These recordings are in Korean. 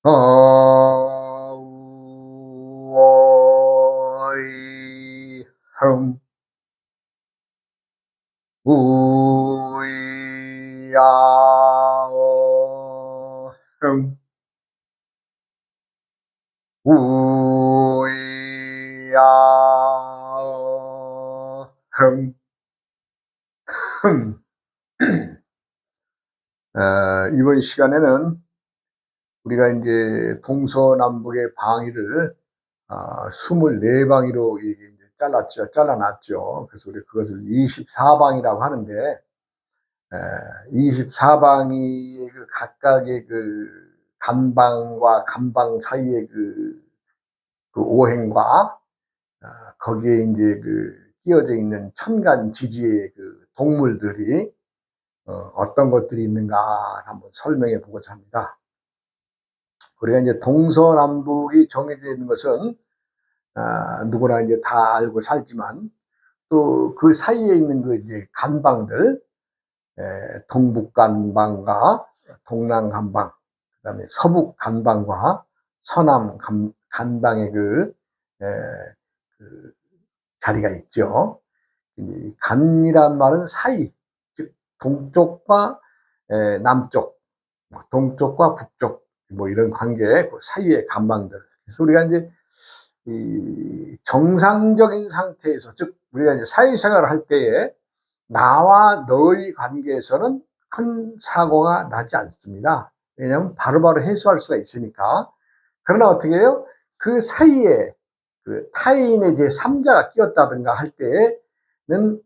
어이 흠 우야어 흠 우야어 흠 흠. 이번 시간에는 우리가 이제 동서남북의 방위를 24방위로 이게 이제 잘라놨죠. 그래서 우리 그것을 24방이라고 하는데, 24방이 그 각각의 그 간방과 간방 사이의 그 오행과 거기에 이제 그 끼어져 있는 천간지지의 그 동물들이 어떤 것들이 있는가 한번 설명해 보고자 합니다. 우리가 이제 동서남북이 정해져 있는 것은 누구나 이제 다 알고 살지만, 또 그 사이에 있는 그 이제 간방들, 동북간방과 동남간방, 그다음에 서북간방과 서남간방의 에, 그 자리가 있죠. 이 간이란 말은 사이, 즉 동쪽과 남쪽, 동쪽과 북쪽, 뭐 이런 관계, 그 사이의 간방들. 그래서 우리가 이제 이 정상적인 상태에서, 즉 우리가 이제 사회생활을 할 때에 나와 너의 관계에서는 큰 사고가 나지 않습니다. 왜냐하면 바로바로 해소할 수가 있으니까. 그러나 어떻게 해요? 그 사이에 그 타인의 제 3자가 끼었다든가 할 때에는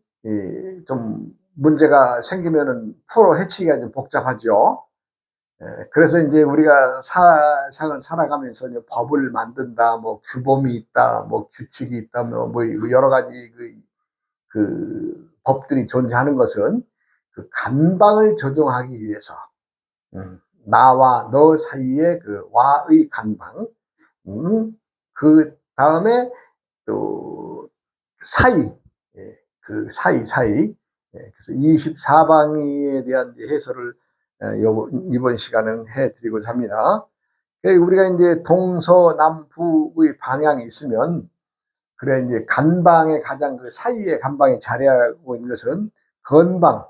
좀 문제가 생기면은 풀어 헤치기가 좀 복잡하죠. 그래서 이제 우리가 세상을 살아가면서 이제 법을 만든다, 뭐 규범이 있다, 뭐 규칙이 있다, 뭐 여러 가지 그 법들이 존재하는 것은 그 간방을 조정하기 위해서, 나와 너 사이의 그 와의 간방, 그 다음에 또 사이, 그 사이, 그래서 24방위에 대한 해설을 이번 시간은 해드리고자 합니다. 우리가 이제 동서남북의 방향이 있으면, 그래 이제 간방의 가장 그 사이에 간방에 자리하고 있는 것은 건방,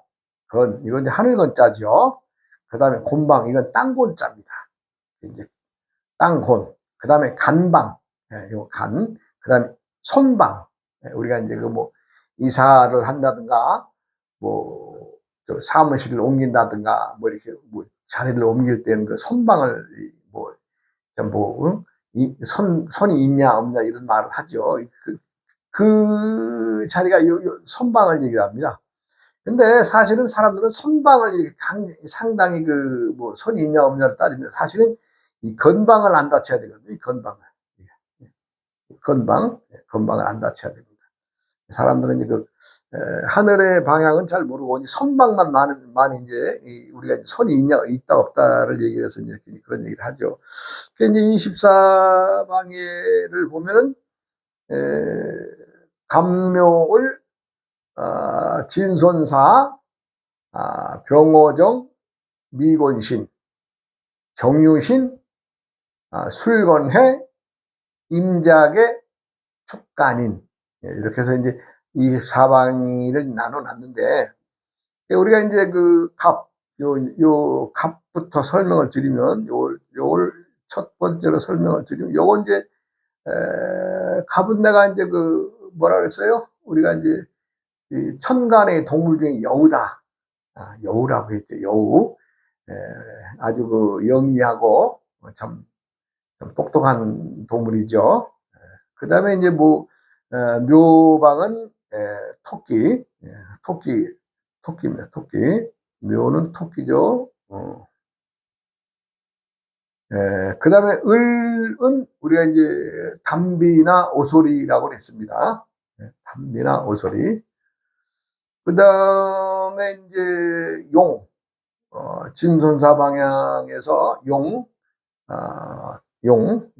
이건 이제 하늘건자죠. 그 다음에 곤방, 이건 땅곤자입니다. 이제 땅곤, 그 다음에 간방, 요 간, 그 다음에 손방, 우리가 이제 그 뭐 이사를 한다든가, 뭐 사무실을 옮긴다든가, 뭐 이렇게 뭐 자리를 옮길 때는 그 손방을 뭐 손이 있냐 없냐 이런 말을 하죠. 그 자리가 요 손방을 얘기를 합니다. 근데 사실은 사람들은 손방을 이렇게 상당히 그 뭐 손이 있냐 없냐를 따지는데, 사실은 이 건방을 안 다쳐야 되거든요. 이 건방을. 건방을 안 다쳐야 됩니다. 사람들은 이제 그 하늘의 방향은 잘 모르고 이제 손방만 많이 이제 우리가 손이 있다 없다를 얘기해서 이제 그런 얘기를 하죠. 그 이제 24방해를 보면은 감묘을, 진손사, 병호정, 미곤신, 정유신, 술건해, 임작의, 축간인, 이렇게 해서 이제 24방위를 나눠놨는데, 우리가 이제 그 요 갑부터 설명을 드리면, 요걸 첫 번째로 설명을 드리면, 요거 이제 갑은 내가 이제 그 뭐라 그랬어요? 우리가 이제 이 천간의 동물 중에 여우다. 여우라고 했죠. 여우. 아주 그 영리하고 참 똑똑한 동물이죠. 그 다음에 이제 뭐 묘방은 토끼, 토끼입니다. 토끼. 묘는 토끼죠. 그 다음에 을은 우리가 이제 담비나 오소리라고 했습니다. 담비나 오소리. 그 다음에 이제 용, 진손사 방향에서 용, 용.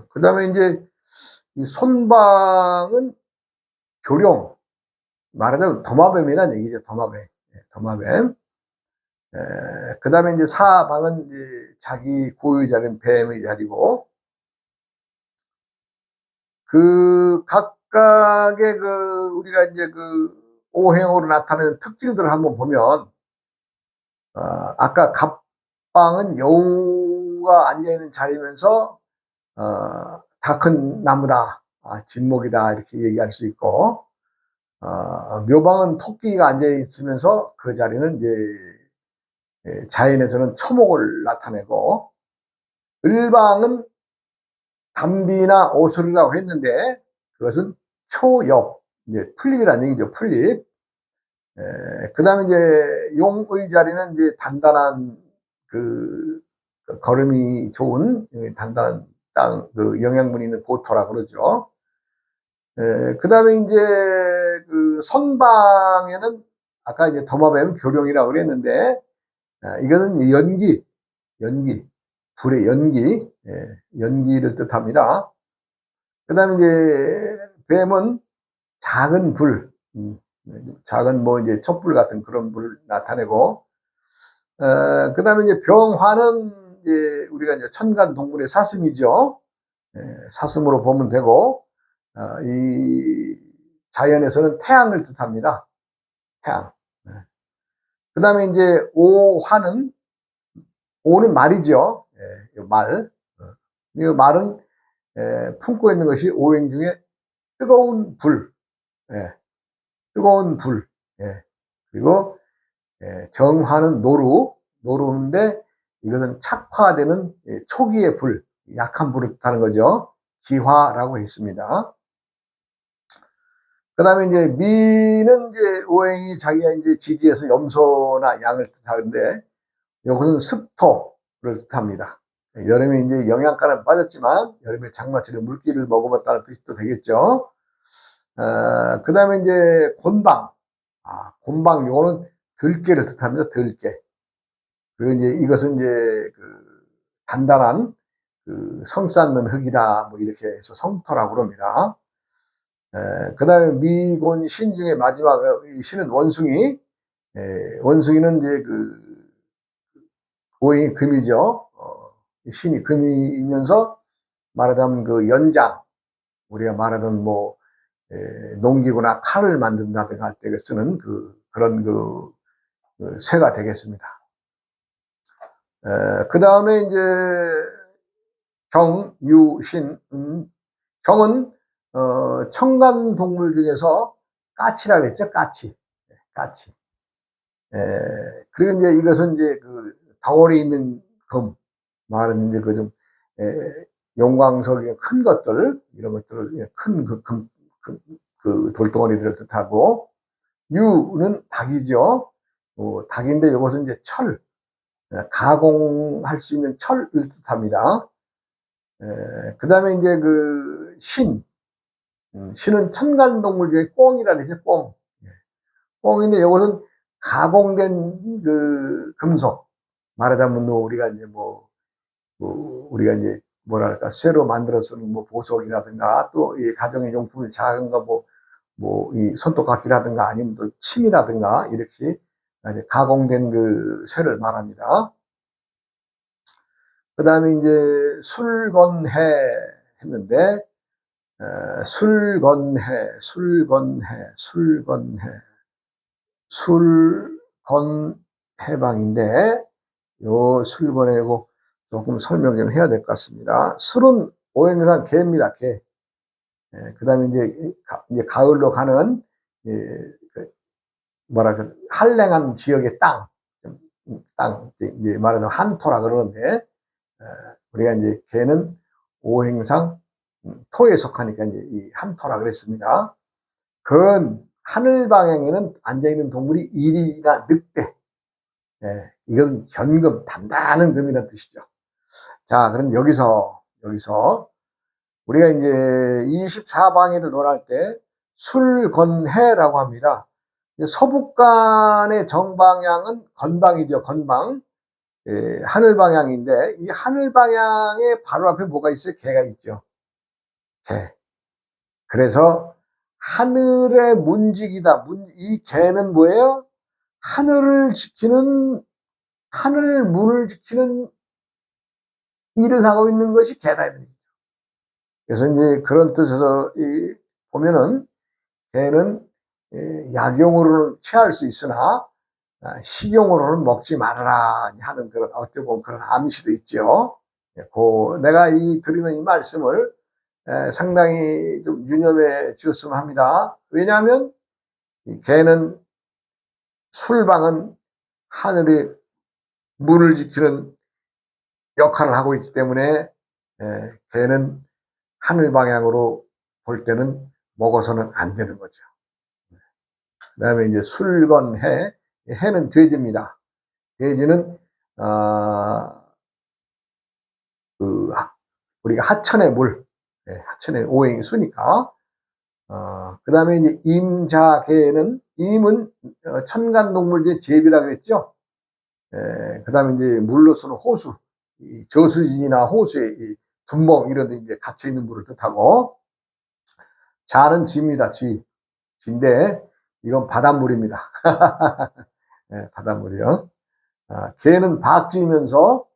그 다음에 이제 이 손방은 교룡, 말하자면 도마뱀이라는 얘기죠. 도마뱀. 도마뱀. 그 다음에 이제 사방은 이제 자기 고유 자리는 뱀의 자리고, 그 각각의 그 우리가 이제 그 오행으로 나타내는 특질들을 한번 보면, 아까 갑방은 여우가 앉아있는 자리면서 다 큰 나무다, 진목이다 이렇게 얘기할 수 있고, 묘방은 토끼가 앉아있으면서 그 자리는 이제 자연에서는 초목을 나타내고, 을방은 담비나 오솔이라고 했는데 그것은 초엽, 이제 풀잎이라는 얘기죠. 풀잎. 그 다음에 이제 용의 자리는 이제 단단한 그 걸음이 좋은 단단한 땅, 그 영양분이 있는 고토라 그러죠. 그 다음에 이제 그 선방에는 아까 이제 도마뱀 교룡이라고 그랬는데, 이것은 연기, 불의 연기, 연기를 뜻합니다. 그 다음에 이제 뱀은 작은 불, 작은 뭐 이제 촛불 같은 그런 불을 나타내고, 그 다음에 이제 병화는 이제 우리가 이제 천간 동물의 사슴이죠. 사슴으로 보면 되고, 이 자연에서는 태양을 뜻합니다. 태양. 그 다음에 이제 오화는, 오는 말이죠. 말. 이 말은 품고 있는 것이 오행 중에 뜨거운 불, 뜨거운 불. 그리고 정화는 노루인데 이것은 착화되는 초기의 불, 약한 불을 뜻하는 거죠. 기화라고 했습니다. 그 다음에 이제 미는 이제 오행이 자기가 이제 지지에서 염소나 양을 뜻하는데, 이것은 습토를 뜻합니다. 여름에 이제 영양가는 빠졌지만 여름에 장마철에 물기를 머금었다는 뜻이 또 되겠죠. 그 다음에 이제 곤방, 곤방 요거는 들깨를 뜻합니다. 들깨. 그리고 이제 이것은 이제 그 단단한 그 성 쌓는 흙이다, 뭐 이렇게 해서 성토라고 그럽니다. 그 다음에 미곤 신 중에 마지막 신은 원숭이. 원숭이는 이제 그 오행이 금이죠. 신이 금이면서 말하자면 그 연장, 우리가 말하던 뭐 농기구나 칼을 만든다든가 할 때 쓰는 그런 그 쇠가 되겠습니다. 그 다음에 이제 경, 유, 신, 경은 청간 동물 중에서 까치라고 했죠. 까치. 그리고 이제 이것은 이제 그 덩어리 있는 금, 말은 이제 그 좀 용광석의 큰 것들, 이런 것들을 큰 그 돌덩어리들을 뜻하고, 유는 닭이죠. 닭인데 이것은 이제 철, 가공할 수 있는 철을 뜻합니다. 그 다음에 이제 그 신은 천간동물 중에 꽁이라는 게 꽁. 꽁인데 이것은 가공된 그 금속. 말하자면 우리가 이제 우리가 이제 뭐랄까 쇠로 만들어 쓰는 뭐 보석이라든가 또 이 가정의 용품이 작은 거 이 손톱깎이라든가 아니면 또 침이라든가 이렇게 가공된 그 쇠를 말합니다. 그 다음에 이제 술건해 했는데, 술건해방인데, 요 술건해고 조금 설명 좀 해야 될 것 같습니다. 술은 오행상 개입니다, 개. 그 다음에 이제 가을로 가는, 뭐랄까, 한랭한 지역의 땅, 이제 말하자면 한토라 그러는데, 우리가 이제 개는 오행상 토에 속하니까 이제 이 한토라 그랬습니다. 하늘 방향에는 앉아있는 동물이 일이나 늑대. 이건 현금, 단단한 금이라는 뜻이죠. 자, 그럼 여기서 우리가 이제 24방해를 논할 때 술건해라고 합니다. 서북간의 정방향은 건방이죠, 건방. 하늘 방향인데, 이 하늘 방향의 바로 앞에 뭐가 있어요? 개가 있죠. 개. 그래서 하늘의 문직이다. 이 개는 뭐예요? 하늘을 지키는 하늘 문을 지키는 일을 하고 있는 것이 개다. 그래서 이제 그런 뜻에서 보면은 개는 약용으로는 취할 수 있으나 식용으로는 먹지 말아라 하는 그런 어떻게 보면 그런 암시도 있죠. 내가 드리는 이 말씀을 상당히 좀 유념해 주었으면 합니다. 왜냐하면 개는 술방은 하늘의 문을 지키는 역할을 하고 있기 때문에 개는 하늘 방향으로 볼 때는 먹어서는 안 되는 거죠. 그 다음에 이제 술건해, 해는 돼지입니다. 돼지는 우리가 하천의 물, 하천의 오행이 수니까. 그 다음에 이제 임자개는, 임은 천간동물 중에 제비라 그랬죠. 그 다음에 이제 물로서는 호수, 저수지나 호수의 둔봉 이런 데 이제 갇혀 있는 물을 뜻하고, 자는 쥐입니다. 쥐인데 이건 바닷물입니다. 네, 바닷물이요. 개는 박쥐이면서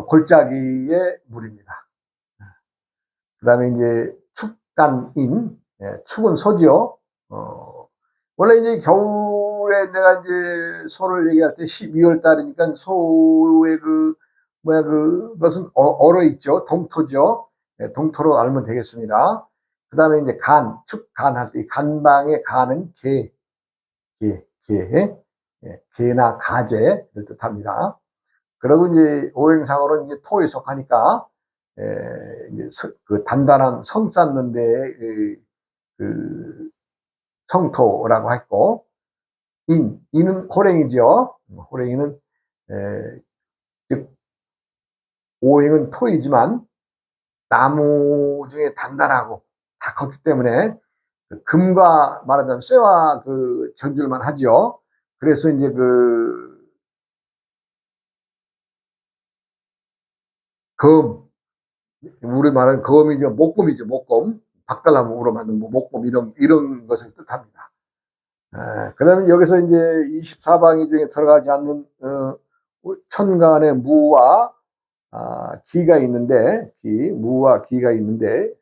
골짜기의 물입니다. 그 다음에 이제 축간인, 축은 소지요. 원래 이제 겨울에 내가 이제 소를 얘기할 때 12월 달이니까 소의 그것은 얼어 있죠. 동토죠. 동토로 알면 되겠습니다. 그 다음에 이제 축간 할 때 간방의 간은 개나 가재를 뜻합니다. 그리고 이제 오행상으로는 이제 토에 속하니까 이제 그 단단한 성 쌓는데 그 성토라고 했고, 인은 호랭이죠. 호랭이는 즉 오행은 토이지만 나무 중에 단단하고 다 컸기 때문에 금과 말하자면 쇠와 견줄만 하죠. 그래서 이제 우리 말하는 검이죠. 목검이죠. 목검. 박달나무로 만든 목검 이런 것을 뜻합니다. 그 다음에 여기서 이제 24방위 중에 들어가지 않는 천간의 무와 기가 있는데, 무와 기가 있는데,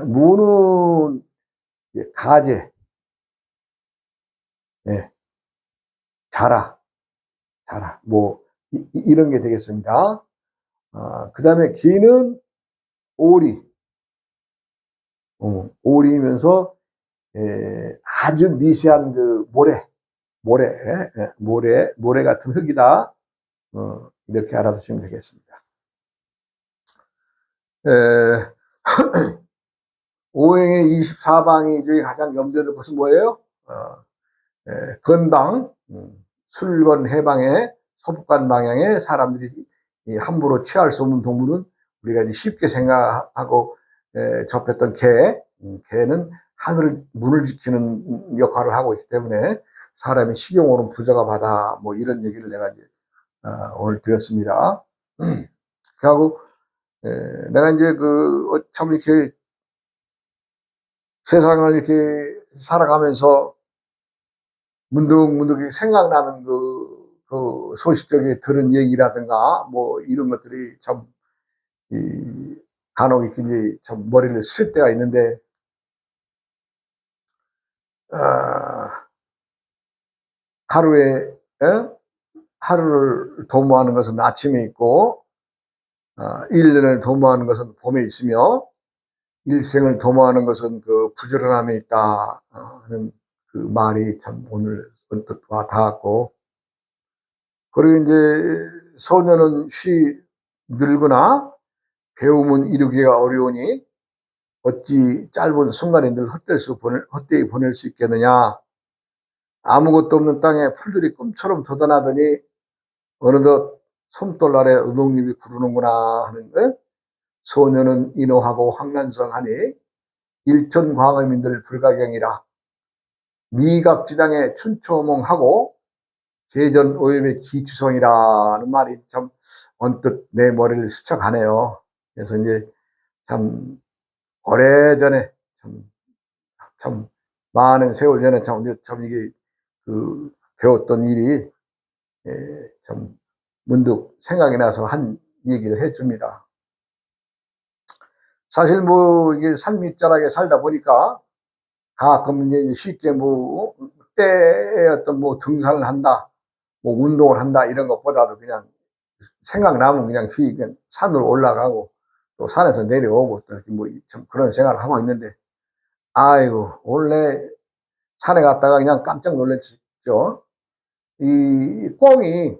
무는 가재, 자라, 뭐 이런 게 되겠습니다. 그 다음에 기는 오리이면서 아주 미세한 모래 같은 흙이다. 이렇게 알아두시면 되겠습니다. 오행의 24방위 중에 가장 염려될 것은 뭐예요? 건방, 술건 해방의 서북간 방향에 사람들이 함부로 취할 수 없는 동물은 우리가 이제 쉽게 생각하고 접했던 개는 하늘 문을 지키는 역할을 하고 있기 때문에 사람이 식용으로 부자가 받아 뭐 이런 얘기를 내가 이제 오늘 드렸습니다. 그리고 내가 이제 참 이렇게 세상을 이렇게 살아가면서 문득 생각나는 그 소식적에 들은 얘기라든가 뭐 이런 것들이 참 간혹 이렇게 참 머리를 쓸 때가 있는데, 하루를 도모하는 것은 아침에 있고 1년을 도모하는 것은 봄에 있으며 일생을 도모하는 것은 부지런함에 있다 하는 그 말이 참 오늘 언뜻 와 닿았고, 그리고 이제 소년은 늙으나 배움은 이루기가 어려우니 어찌 짧은 순간에 늘 헛되이 보낼 수 있겠느냐. 아무것도 없는 땅에 풀들이 꿈처럼 돋아나더니 어느덧 솜돌 아래 우동잎이 구르는구나 하는 거. 소년은 인호하고 황난성하니 일천광의민들 불가경이라. 미각지당에 춘초몽하고 계전 오염의 기추성이라는 말이 참 언뜻 내 머리를 스쳐가네요. 그래서 이제 참 오래전에 참 많은 세월 전에 참 이게 배웠던 일이 좀 문득 생각이 나서 한 얘기를 해줍니다. 사실 뭐 이게 산밑자락에 살다 보니까 가끔 이제 쉽게 뭐 때에 어떤 뭐 등산을 한다, 뭐 운동을 한다 이런 것보다도 그냥 생각나면 그냥 그냥 산으로 올라가고 또 산에서 내려오고 또 뭐 좀 그런 생활을 하고 있는데, 아이고 원래 산에 갔다가 그냥 깜짝 놀랐죠. 이 꿩이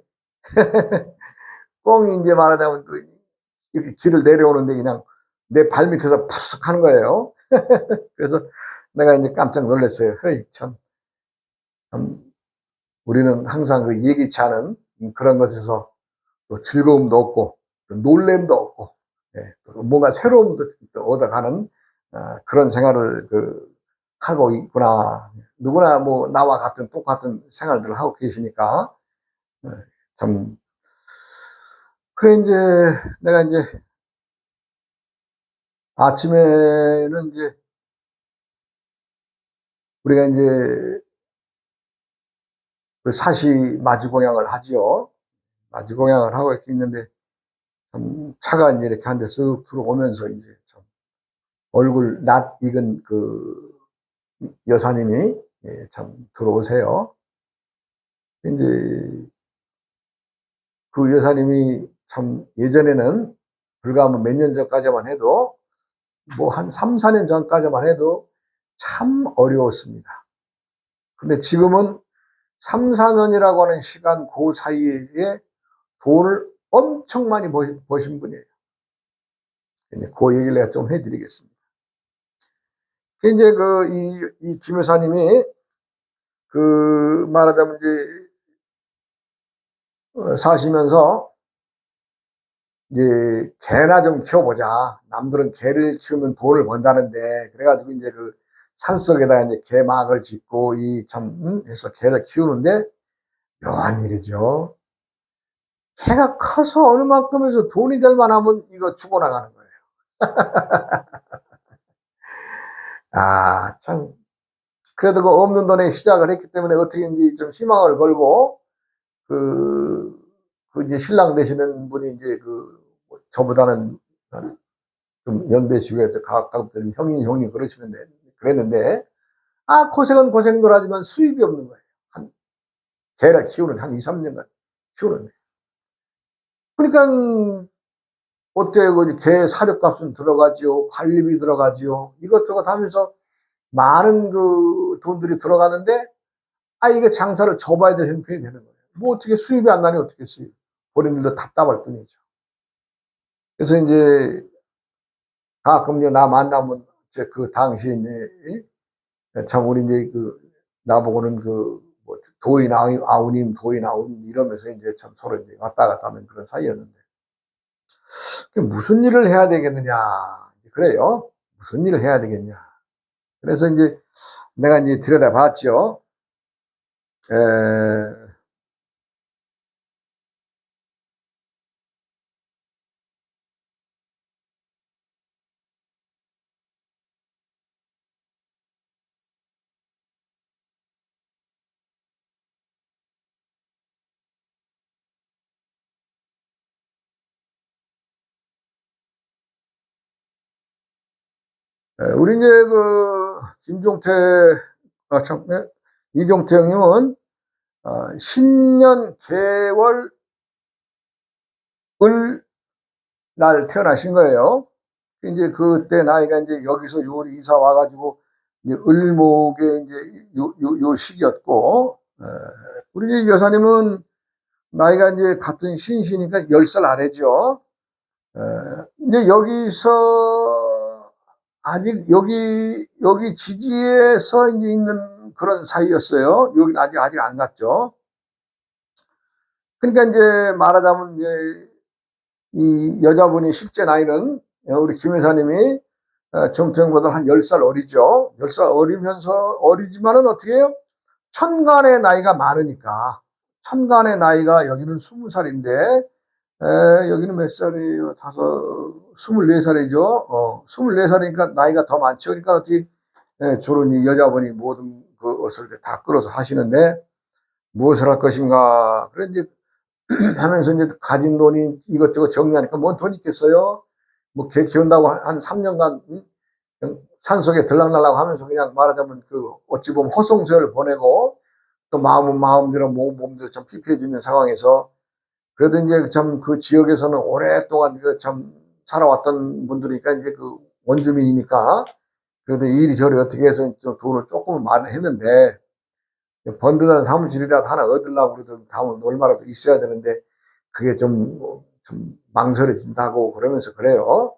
꿩이 이제 말하자면 그 이렇게 길을 내려오는데 그냥 내 발밑에서 푸슥 하는 거예요. 그래서 내가 이제 깜짝 놀랐어요. 헤이, 참, 우리는 항상 그 예기치 않은 그런 것에서 또 즐거움도 얻고, 또 놀램도 얻고, 예, 또 뭔가 새로움도 얻어가는 그런 생활을 하고 있구나. 누구나 뭐 나와 같은 똑같은 생활들을 하고 계시니까, 예, 참, 그래, 이제 내가 이제 아침에는 이제 우리가 이제 그 사시 맞이공양을 하지요. 맞이공양을 하고 이렇게 있는데, 참 차가 이제 이렇게 한 대 쓱 들어오면서 이제 참 얼굴 낯 익은 그 여사님이 참 들어오세요. 이제 그 여사님이 참 예전에는 불과 뭐 몇 년 전까지만 해도 뭐 한 3, 4년 전까지만 해도 참 어려웠습니다. 근데 지금은 3, 4년이라고 하는 시간 그 사이에 돈을 엄청 많이 버신 분이에요. 그 얘기를 내가 좀 해드리겠습니다. 이제 김 여사님이 말하자면 이제 사시면서 이제 개나 좀 키워보자. 남들은 개를 키우면 돈을 번다는데, 그래가지고 이제 그 산속에다가 이제 개막을 짓고 해서 개를 키우는데 묘한 일이죠. 개가 커서 어느 만큼에서 돈이 될 만하면 이거 죽어나가는 거예요. 아, 참. 그래도 그 없는 돈에 시작을 했기 때문에 어떻게든지 좀 희망을 걸고, 이제 신랑 되시는 분이 이제 저보다는 좀 연배시고 해서 가깝던 형님 그랬는데, 고생은 고생들 하지만 수입이 없는 거예요. 개를 키우는 한 2, 3년간 키우는 거예요. 그러니까, 어때요? 개 사료값은 들어가지요. 관리비 들어가지요. 이것저것 하면서 많은 돈들이 들어가는데, 이게 장사를 접어야 될 형편이 되는 거예요. 뭐 어떻게 수입이 안 나니 어떻게 수입. 본인들도 답답할 뿐이죠. 그래서 이제 가끔 이제 나 만나면 그 당시에 이제 참 우리 이제 나보고는 뭐 도인 아우님 도인 아우님 이러면서 이제 참 서로 이제 왔다 갔다 하는 그런 사이였는데, 무슨 일을 해야 되겠느냐. 그래요. 무슨 일을 해야 되겠냐. 그래서 이제 내가 이제 들여다봤죠. 우리 이제 김종태, 이종태 형님은 신년 개월 을 날 태어나신 거예요. 이제 그때 나이가 이제 여기서 요리 이사 와가지고 이제 을목에 이제 요 시기였고, 우리 여사님은 나이가 이제 같은 신시니까 10살 아래죠. 이제 여기서 아직 여기 지지에서 이제 있는 그런 사이였어요. 여기는 아직 안 갔죠. 그러니까 이제 말하자면 이제 이 여자분이 실제 나이는 우리 김 여사님이 정태형보다 한 10살 어리죠. 10살 어리지만은 어떻게 해요? 천간의 나이가 많으니까. 천간의 나이가 여기는 20살인데, 여기는 몇 살이에요? 24살이죠. 24살이니까 나이가 더 많죠. 그러니까 어떻게, 주로 이 여자분이 모든 그 옷을 다 끌어서 하시는데, 무엇을 할 것인가. 그래, 이제, 하면서 이제 가진 돈이 이것저것 정리하니까 뭔 돈 있겠어요? 뭐, 개 키운다고 한 3년간, 그냥 산속에 들락날락 하면서 그냥 말하자면 어찌 보면 허송세월을 보내고, 또 마음은 마음대로 몸도 좀 피폐해지는 상황에서, 그래도 이제 참 그 지역에서는 오랫동안 참 살아왔던 분들이니까 이제 원주민이니까, 그래도 이리저리 어떻게 해서 좀 돈을 조금 마련했는데, 번듯한 사무실이라도 하나 얻으려고 그래도 다음은 얼마라도 있어야 되는데, 그게 좀 망설여진다고 그러면서 그래요.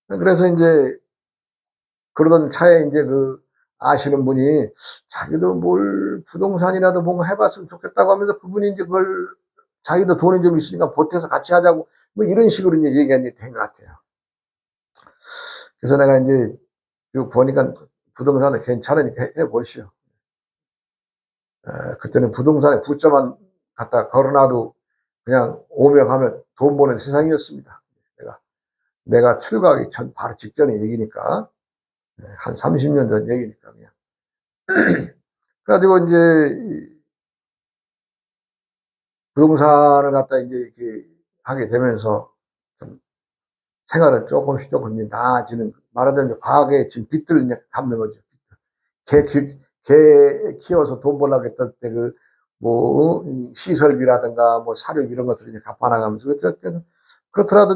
그래서 이제 그러던 차에 이제 아시는 분이 자기도 뭘 부동산이라도 뭔가 해봤으면 좋겠다고 하면서 그분이 이제 그걸 자기도 돈이 좀 있으니까 보태서 같이 하자고 뭐 이런 식으로 이제 얘기가 된 것 같아요. 그래서 내가 이제 쭉 보니까 부동산은 괜찮으니까 해보시오. 그때는 부동산에 부자만 갖다 걸어놔도 그냥 오며 가면 돈 버는 세상이었습니다. 내가 출가하기 전 바로 직전의 얘기니까 한 30년 전 얘기니까 그냥. 그래가지고 이제 부동산을 갖다 이제 이렇게 하게 되면서 좀 생활은 조금씩 나아지는, 말하자면 과거에 지금 빚들을 이제 갚는 거죠. 개 키워서 돈 벌려고 했던 때 시설비라든가 사료 이런 것들을 이제 갚아나가면서 그렇더라도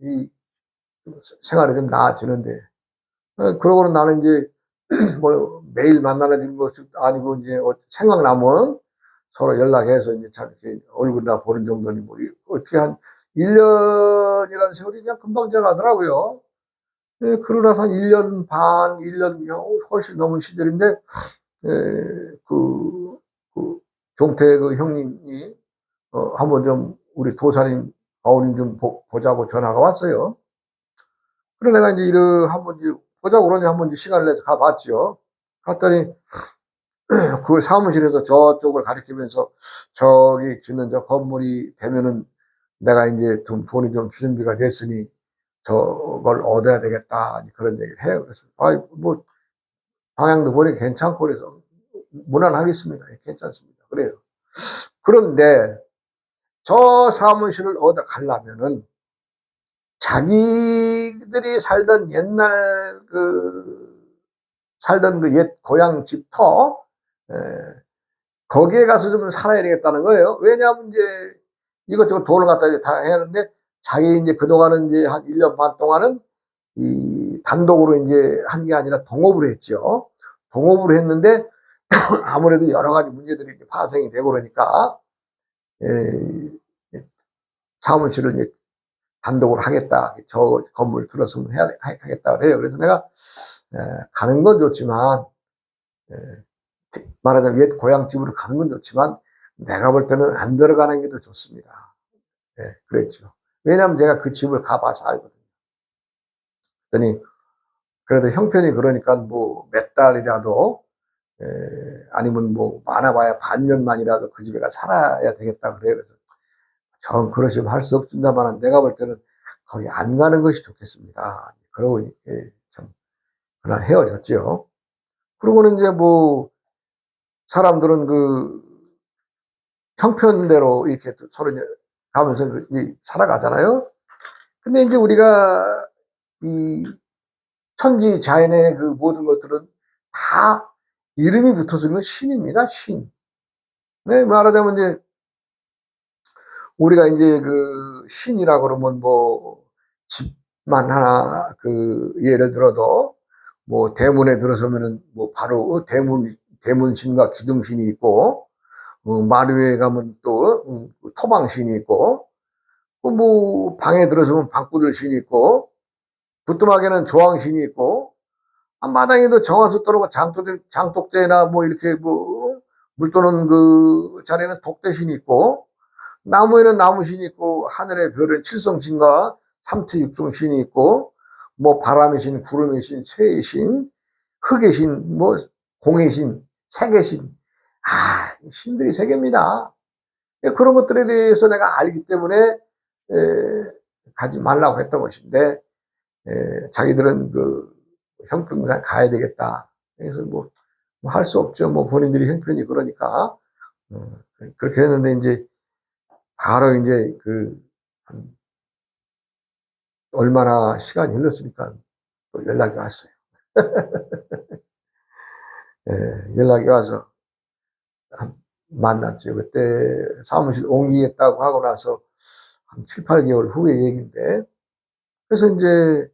이 생활이 좀 나아지는데, 그러고는 나는 이제 매일 만나는 것도 아니고 이제 생각나면 서로 연락해서 이제 참 이렇게 얼굴이나 보는 정도니 어떻게 한 1년이라는 세월이 그냥 금방 지나가더라고요. 그러고 나서 한 1년 반, 1년 훨씬 넘은 시절인데, 종태 형님이, 한번 좀 우리 도사님, 아우님 좀 보자고 전화가 왔어요. 그래 내가 이제 한번 이제 보자고 그러니 한번 이제 시간을 내서 가봤죠. 갔더니, 그 사무실에서 저쪽을 가리키면서 저기 짓는 저 건물이 되면은 내가 이제 돈이 좀 준비가 됐으니 저걸 얻어야 되겠다. 그런 얘기를 해요. 그래서, 방향도 보니 괜찮고 그래서 무난하겠습니다. 괜찮습니다. 그래요. 그런데 저 사무실을 얻어 가려면은 자기들이 살던 옛날 살던 옛 고향 집터, 거기에 가서 좀 살아야 되겠다는 거예요. 왜냐하면 이제 이것저것 돈을 갖다 다 해야 하는데 자기 이제 그동안은 이제 한 1년 반 동안은 이 단독으로 이제 한 게 아니라 동업을 했죠. 동업을 했는데 아무래도 여러 가지 문제들이 파생이 되고 그러니까 사무실을 이제 단독으로 하겠다. 저 건물 들어서면 하겠다 그래요. 그래서 내가 가는 건 좋지만 말하자면 옛 고향집으로 가는 건 좋지만 내가 볼 때는 안 들어가는 게 더 좋습니다. 그랬죠. 왜냐하면 제가 그 집을 가봐서 알거든요. 그랬더니 그래도 형편이 그러니까 몇 달이라도 아니면 많아봐야 반년만이라도 그 집에 가 살아야 되겠다 그래요. 그래서 전 그러시면 할 수 없습니다만 내가 볼 때는 거기 안 가는 것이 좋겠습니다. 그러고 참 그날 헤어졌죠. 그러고는 이제 사람들은 형편대로 이렇게 서로 이제 가면서 살아가잖아요. 근데 이제 우리가 이 천지 자연의 모든 것들은 다 이름이 붙어서 있는 신입니다. 신. 네, 말하자면 이제 우리가 이제 신이라 그러면 집만 하나 예를 들어도 대문에 들어서면은 바로 대문신과 기둥신이 있고, 마루에 가면 또 토방신이 있고, 방에 들어서면 방구들신이 있고, 부뚜막에는 조항신이 있고, 앞마당에도 정화수 떠놓고 장독대나 이렇게 물 떠는 자리에는 독대신이 있고, 나무에는 나무신이 있고, 하늘의 별은 칠성신과 삼투육종신이 있고, 바람의 신, 구름의 신, 새의 신, 흙의 신, 공의 신, 색의 신. 신들이 세 개입니다. 그런 것들에 대해서 내가 알기 때문에 가지 말라고 했던 것인데, 자기들은 형평상 가야 되겠다. 그래서 뭐 할 수 없죠. 뭐 본인들이 형편이 그러니까. 그렇게 했는데 이제 바로 이제 한 얼마나 시간이 흘렀으니까 또 연락이 왔어요. 예, 연락이 와서 만났죠. 그때 사무실 옮기겠다고 하고 나서 한 7, 8개월 후의 얘기인데, 그래서 이제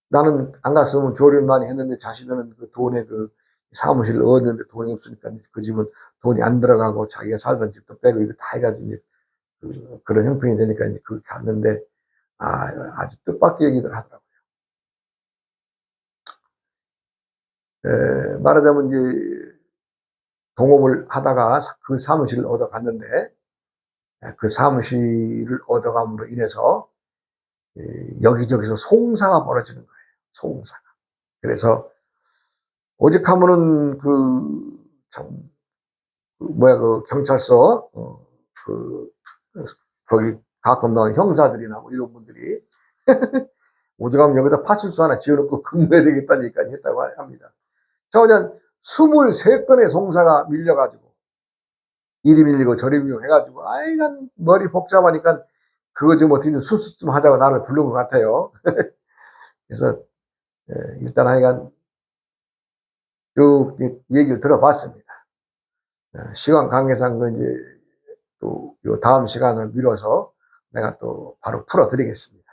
나는 안 갔으면 조리를 많이 했는데 자신은 그 돈에 사무실을 얻는데 돈이 없으니까 그 집은 돈이 안 들어가고 자기가 살던 집도 빼고 이거 다 해가지고 이제 그런 형편이 되니까 이제 갔는데, 아주 뜻밖의 얘기들 하더라고요. 말하자면 이제 동업을 하다가 그 사무실을 얻어 갔는데, 그 사무실을 얻어감으로 인해서 여기저기서 송사가 벌어지는 거예요. 송사가. 그래서 오직하면은 경찰서 거기 가끔 나오는 형사들이나 뭐 이런 분들이 오직하면 여기다 파출소 하나 지어놓고 근무해야 되겠다는 얘기까지 했다고 합니다. 저 그냥 23건의 송사가 밀려가지고 이리 밀리고 저리 밀리고 해가지고 아이간 머리 복잡하니까 그거 좀 어떻게 좀 수습 좀 하자고 나를 부른 것 같아요. 그래서 일단 하여간 쭉 얘기를 들어봤습니다. 시간 관계상 이제 또 요 다음 시간을 미뤄서 내가 또 바로 풀어드리겠습니다.